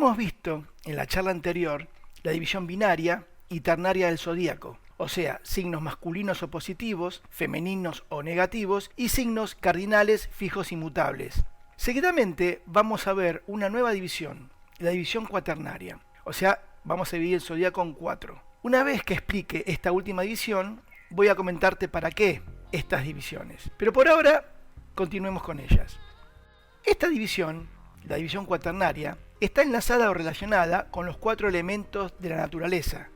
Habíamos visto en la charla anterior la división binaria y ternaria del zodíaco, o sea, signos masculinos o positivos, femeninos o negativos y signos cardinales fijos y mutables. Seguidamente vamos a ver una nueva división, la división cuaternaria, o sea, vamos a dividir el zodíaco en 4. Una vez que explique esta última división, voy a comentarte para qué estas divisiones. Pero por ahora, continuemos con ellas. Esta división, la división cuaternaria, está enlazada o relacionada con los 4 elementos de la naturaleza: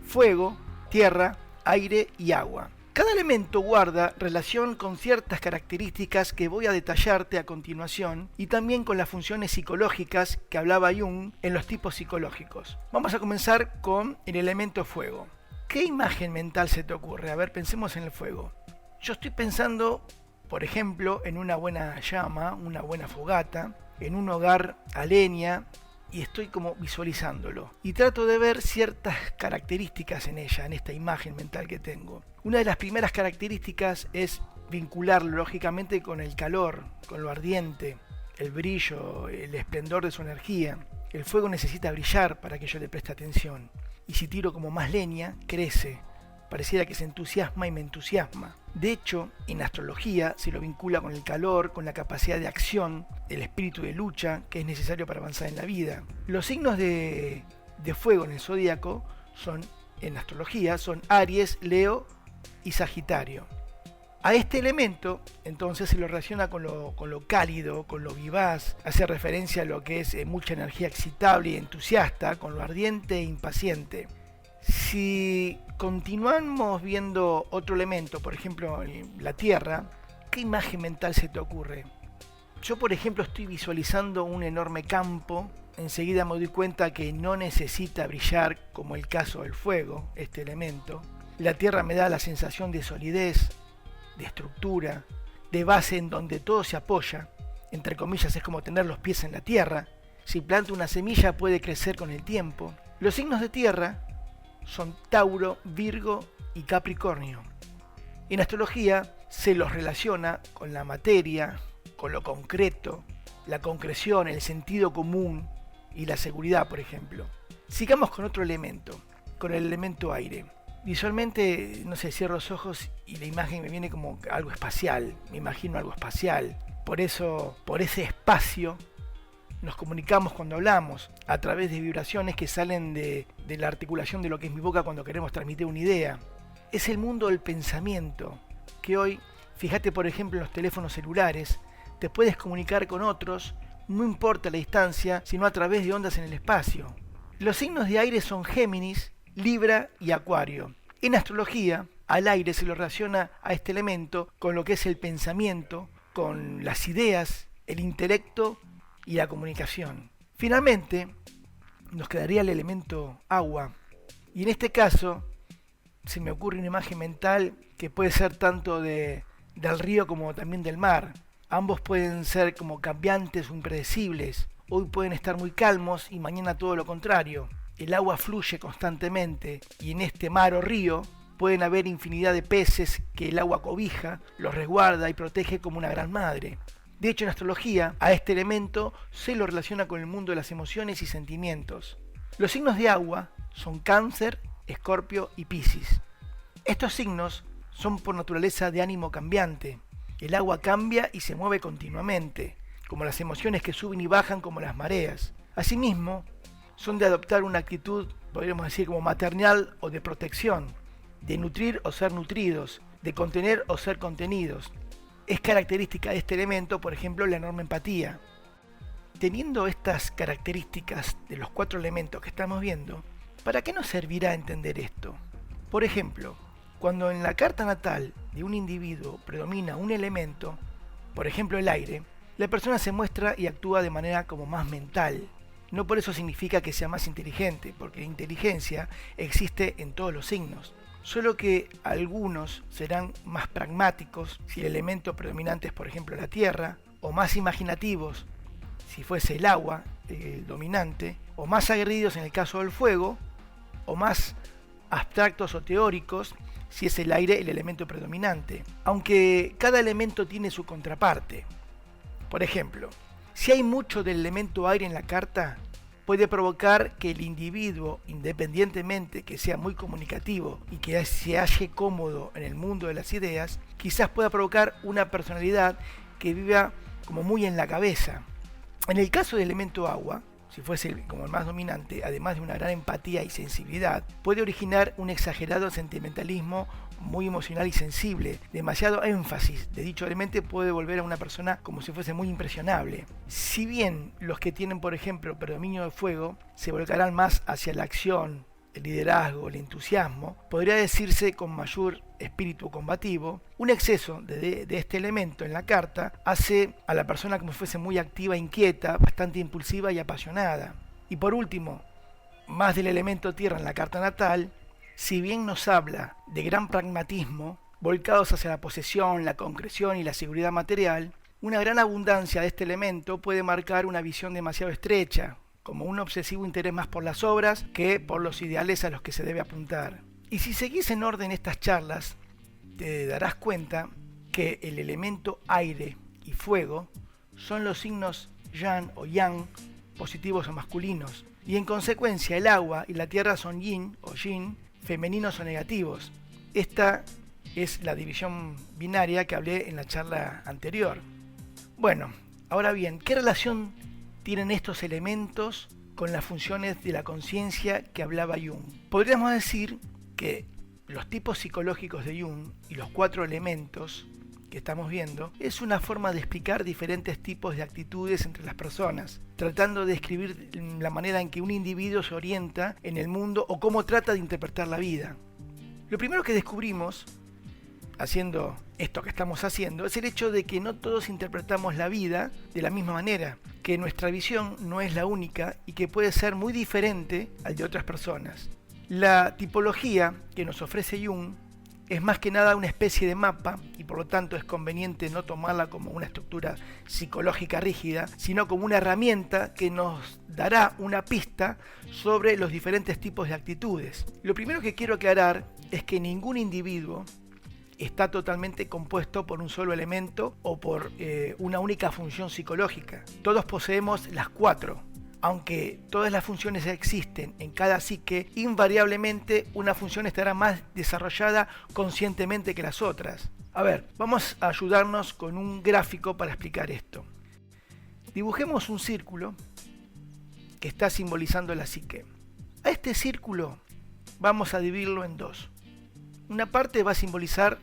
fuego, tierra, aire y agua. Cada elemento guarda relación con ciertas características que voy a detallarte a continuación y también con las funciones psicológicas que hablaba Jung en los tipos psicológicos. Vamos a comenzar con el elemento fuego. ¿Qué imagen mental se te ocurre? A ver, pensemos en el fuego. Yo estoy pensando, por ejemplo, en una buena llama, una buena fogata, en un hogar a leña, y estoy como visualizándolo. Y trato de ver ciertas características en ella, en esta imagen mental que tengo. Una de las primeras características es vincularlo lógicamente con el calor, con lo ardiente, el brillo, el esplendor de su energía. El fuego necesita brillar para que yo le preste atención. Y si tiro como más leña, crece. Pareciera que se entusiasma y me entusiasma. De hecho, en astrología se lo vincula con el calor, con la capacidad de acción, el espíritu de lucha que es necesario para avanzar en la vida. Los signos de fuego en el zodíaco son, en astrología, son Aries, Leo y Sagitario. A este elemento entonces se lo relaciona con lo cálido, con lo vivaz, hace referencia a lo que es mucha energía excitable y entusiasta, con lo ardiente e impaciente. Si continuamos viendo otro elemento, por ejemplo la tierra, ¿qué imagen mental se te ocurre? Yo, por ejemplo, estoy visualizando un enorme campo. Enseguida me doy cuenta que no necesita brillar como el caso del fuego, este elemento. La tierra me da la sensación de solidez, de estructura, de base en donde todo se apoya. Entre comillas, es como tener los pies en la tierra. Si planto una semilla puede crecer con el tiempo. Los signos de tierra son Tauro, Virgo y Capricornio. En astrología se los relaciona con la materia, con lo concreto, la concreción, el sentido común y la seguridad, por ejemplo. Sigamos con otro elemento, con el elemento aire. Visualmente, no sé, cierro los ojos y la imagen me viene como algo espacial, me imagino algo espacial. Por eso, por ese espacio, nos comunicamos cuando hablamos, a través de vibraciones que salen de la articulación de lo que es mi boca cuando queremos transmitir una idea. Es el mundo del pensamiento, que hoy, fíjate por ejemplo en los teléfonos celulares, te puedes comunicar con otros, no importa la distancia, sino a través de ondas en el espacio. Los signos de aire son Géminis, Libra y Acuario. En astrología, al aire se lo relaciona a este elemento con lo que es el pensamiento, con las ideas, el intelecto y la comunicación. Finalmente, nos quedaría el elemento agua. Y en este caso, se me ocurre una imagen mental que puede ser tanto del río como también del mar. Ambos pueden ser como cambiantes o impredecibles. Hoy pueden estar muy calmos y mañana todo lo contrario. El agua fluye constantemente y en este mar o río pueden haber infinidad de peces que el agua cobija, los resguarda y protege como una gran madre. De hecho, en astrología, a este elemento se lo relaciona con el mundo de las emociones y sentimientos. Los signos de agua son Cáncer, Escorpio y Piscis. Estos signos son por naturaleza de ánimo cambiante. El agua cambia y se mueve continuamente, como las emociones que suben y bajan como las mareas. Asimismo, son de adoptar una actitud, podríamos decir, como maternal o de protección, de nutrir o ser nutridos, de contener o ser contenidos. Es característica de este elemento, por ejemplo, la enorme empatía. Teniendo estas características de los 4 elementos que estamos viendo, ¿para qué nos servirá entender esto? Por ejemplo, cuando en la carta natal de un individuo predomina un elemento, por ejemplo el aire, la persona se muestra y actúa de manera como más mental. No por eso significa que sea más inteligente, porque la inteligencia existe en todos los signos. Solo que algunos serán más pragmáticos si el elemento predominante es, por ejemplo, la tierra, o más imaginativos si fuese el agua, el dominante, o más aguerridos en el caso del fuego, o más abstractos o teóricos si es el aire el elemento predominante. Aunque cada elemento tiene su contraparte. Por ejemplo, si hay mucho del elemento aire en la carta, puede provocar que el individuo, independientemente que sea muy comunicativo y que se halle cómodo en el mundo de las ideas, quizás pueda provocar una personalidad que viva como muy en la cabeza. En el caso del elemento agua, si fuese como el más dominante, además de una gran empatía y sensibilidad, puede originar un exagerado sentimentalismo muy emocional y sensible. Demasiado énfasis de dicho elemento puede volver a una persona como si fuese muy impresionable. Si bien los que tienen, por ejemplo, predominio de fuego se volcarán más hacia la acción, el liderazgo, el entusiasmo, podría decirse con mayor espíritu combativo, un exceso de este elemento en la carta hace a la persona como si fuese muy activa, inquieta, bastante impulsiva y apasionada. Y por último, más del elemento tierra en la carta natal, si bien nos habla de gran pragmatismo, volcados hacia la posesión, la concreción y la seguridad material, una gran abundancia de este elemento puede marcar una visión demasiado estrecha, como un obsesivo interés más por las obras que por los ideales a los que se debe apuntar. Y si seguís en orden estas charlas, te darás cuenta que el elemento aire y fuego son los signos yan o yang, positivos o masculinos, y en consecuencia el agua y la tierra son yin o yin, femeninos o negativos. Esta es la división binaria que hablé en la charla anterior. Bueno, ahora bien, ¿qué relación tienen estos elementos con las funciones de la conciencia que hablaba Jung? Podríamos decir que los tipos psicológicos de Jung y los 4 elementos que estamos viendo es una forma de explicar diferentes tipos de actitudes entre las personas, tratando de describir la manera en que un individuo se orienta en el mundo o cómo trata de interpretar la vida. Lo primero que descubrimos haciendo esto que estamos haciendo es el hecho de que no todos interpretamos la vida de la misma manera, que nuestra visión no es la única y que puede ser muy diferente al de otras personas. La tipología que nos ofrece Jung es más que nada una especie de mapa y por lo tanto es conveniente no tomarla como una estructura psicológica rígida, sino como una herramienta que nos dará una pista sobre los diferentes tipos de actitudes. Lo primero que quiero aclarar es que ningún individuo está totalmente compuesto por un solo elemento o por una única función psicológica. Todos poseemos las 4. Aunque todas las funciones existen en cada psique, invariablemente una función estará más desarrollada conscientemente que las otras. A ver, vamos a ayudarnos con un gráfico para explicar esto. Dibujemos un círculo que está simbolizando la psique. A este círculo vamos a dividirlo en 2. Una parte va a simbolizar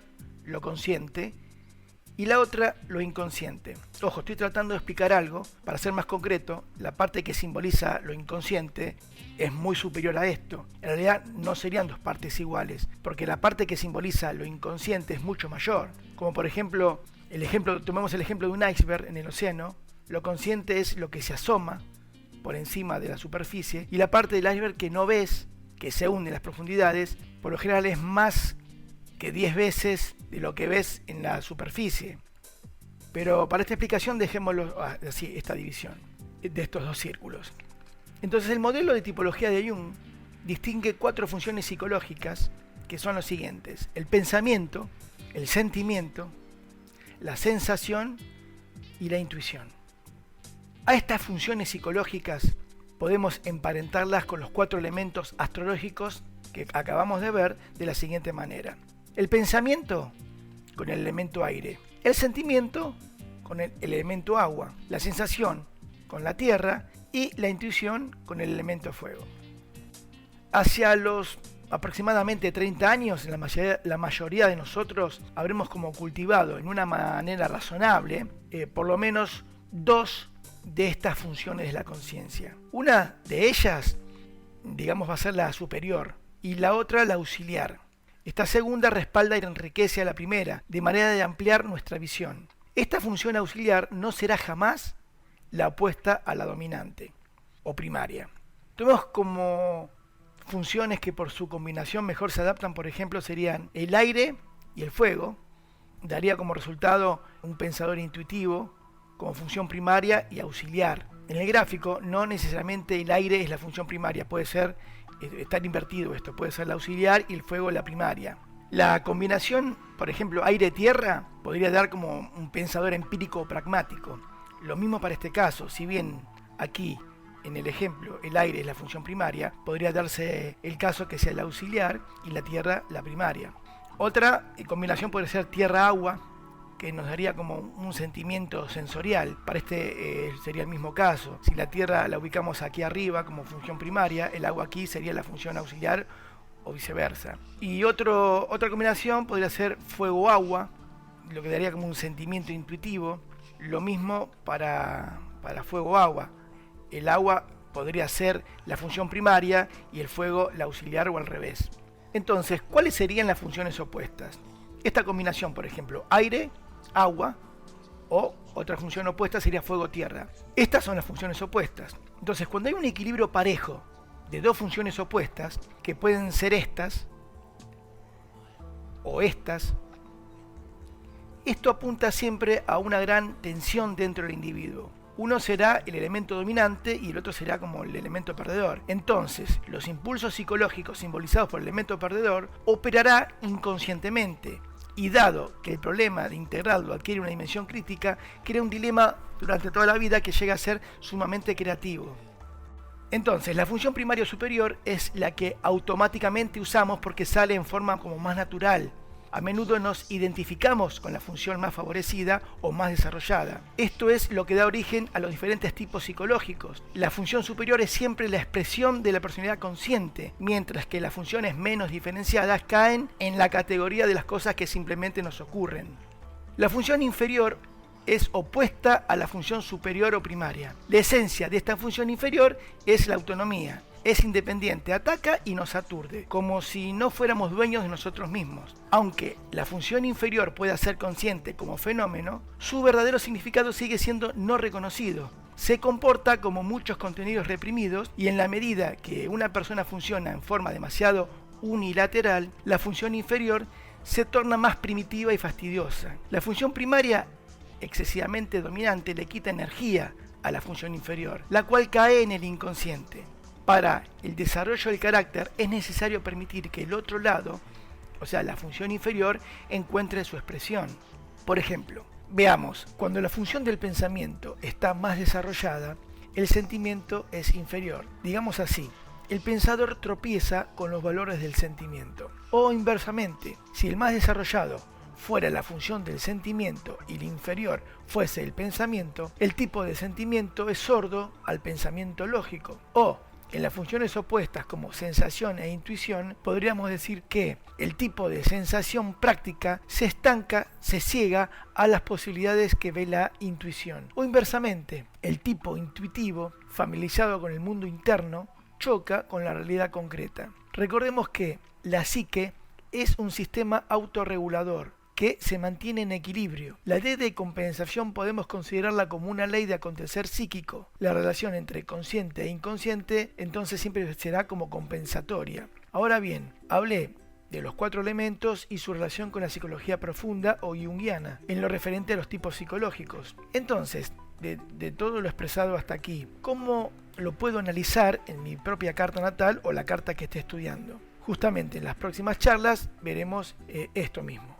lo consciente y la otra lo inconsciente. Ojo, estoy tratando de explicar algo. Para ser más concreto, la parte que simboliza lo inconsciente es muy superior a esto. En realidad no serían 2 partes iguales, porque la parte que simboliza lo inconsciente es mucho mayor. Como por ejemplo, tomemos el ejemplo de un iceberg en el océano. Lo consciente es lo que se asoma por encima de la superficie, y la parte del iceberg que no ves, que se hunde en las profundidades, por lo general es más que 10 veces de lo que ves en la superficie. Pero para esta explicación dejémoslo así, esta división de estos 2 círculos. Entonces el modelo de tipología de Jung distingue 4 funciones psicológicas que son los siguientes: el pensamiento, el sentimiento, la sensación y la intuición. A estas funciones psicológicas podemos emparentarlas con los 4 elementos astrológicos que acabamos de ver de la siguiente manera: el pensamiento con el elemento aire, el sentimiento con el elemento agua, la sensación con la tierra y la intuición con el elemento fuego. Hacia los aproximadamente 30 años, la mayoría de nosotros habremos como cultivado en una manera razonable por lo menos 2 de estas funciones de la conciencia. Una de ellas, digamos, va a ser la superior y la otra la auxiliar. Esta segunda respalda y enriquece a la primera, de manera de ampliar nuestra visión. Esta función auxiliar no será jamás la opuesta a la dominante o primaria. Tomemos como funciones que por su combinación mejor se adaptan, por ejemplo, serían el aire y el fuego. Daría como resultado un pensador intuitivo como función primaria y auxiliar. En el gráfico no necesariamente el aire es la función primaria, puede ser, estar invertido esto, puede ser la auxiliar y el fuego la primaria. La combinación, por ejemplo, aire-tierra, podría dar como un pensador empírico o pragmático. Lo mismo para este caso, si bien aquí en el ejemplo el aire es la función primaria, podría darse el caso que sea la auxiliar y la tierra la primaria. Otra combinación puede ser tierra-agua, que nos daría como un sentimiento sensorial. Para este sería el mismo caso. Si la tierra la ubicamos aquí arriba como función primaria, el agua aquí sería la función auxiliar o viceversa. Y otra combinación podría ser fuego-agua, lo que daría como un sentimiento intuitivo. Lo mismo para fuego-agua. El agua podría ser la función primaria y el fuego la auxiliar o al revés. Entonces, ¿cuáles serían las funciones opuestas? Esta combinación, por ejemplo, aire, agua, o otra función opuesta sería fuego-tierra. Estas son las funciones opuestas. Entonces, cuando hay un equilibrio parejo de dos funciones opuestas, que pueden ser estas o estas, esto apunta siempre a una gran tensión dentro del individuo. Uno será el elemento dominante y el otro será como el elemento perdedor. Entonces, los impulsos psicológicos simbolizados por el elemento perdedor operará inconscientemente. Y dado que el problema de integrarlo adquiere una dimensión crítica, crea un dilema durante toda la vida que llega a ser sumamente creativo. Entonces, la función primaria superior es la que automáticamente usamos porque sale en forma como más natural. A menudo nos identificamos con la función más favorecida o más desarrollada. Esto es lo que da origen a los diferentes tipos psicológicos. La función superior es siempre la expresión de la personalidad consciente, mientras que las funciones menos diferenciadas caen en la categoría de las cosas que simplemente nos ocurren. La función inferior es opuesta a la función superior o primaria. La esencia de esta función inferior es la autonomía. Es independiente, ataca y nos aturde, como si no fuéramos dueños de nosotros mismos. Aunque la función inferior pueda ser consciente como fenómeno, su verdadero significado sigue siendo no reconocido. Se comporta como muchos contenidos reprimidos y en la medida que una persona funciona en forma demasiado unilateral, la función inferior se torna más primitiva y fastidiosa. La función primaria, excesivamente dominante, le quita energía a la función inferior, la cual cae en el inconsciente. Para el desarrollo del carácter es necesario permitir que el otro lado, o sea, la función inferior, encuentre su expresión. Por ejemplo, veamos, cuando la función del pensamiento está más desarrollada, el sentimiento es inferior. Digamos así, el pensador tropieza con los valores del sentimiento. O inversamente, si el más desarrollado fuera la función del sentimiento y el inferior fuese el pensamiento, el tipo de sentimiento es sordo al pensamiento lógico. O en las funciones opuestas como sensación e intuición, podríamos decir que el tipo de sensación práctica se estanca, se ciega a las posibilidades que ve la intuición. O inversamente, el tipo intuitivo, familiarizado con el mundo interno, choca con la realidad concreta. Recordemos que la psique es un sistema autorregulador que se mantiene en equilibrio. La ley de compensación podemos considerarla como una ley de acontecer psíquico. La relación entre consciente e inconsciente entonces siempre será como compensatoria. Ahora bien, hablé de los 4 elementos y su relación con la psicología profunda o junguiana, en lo referente a los tipos psicológicos. Entonces, de todo lo expresado hasta aquí, ¿cómo lo puedo analizar en mi propia carta natal o la carta que esté estudiando? Justamente en las próximas charlas veremos esto mismo.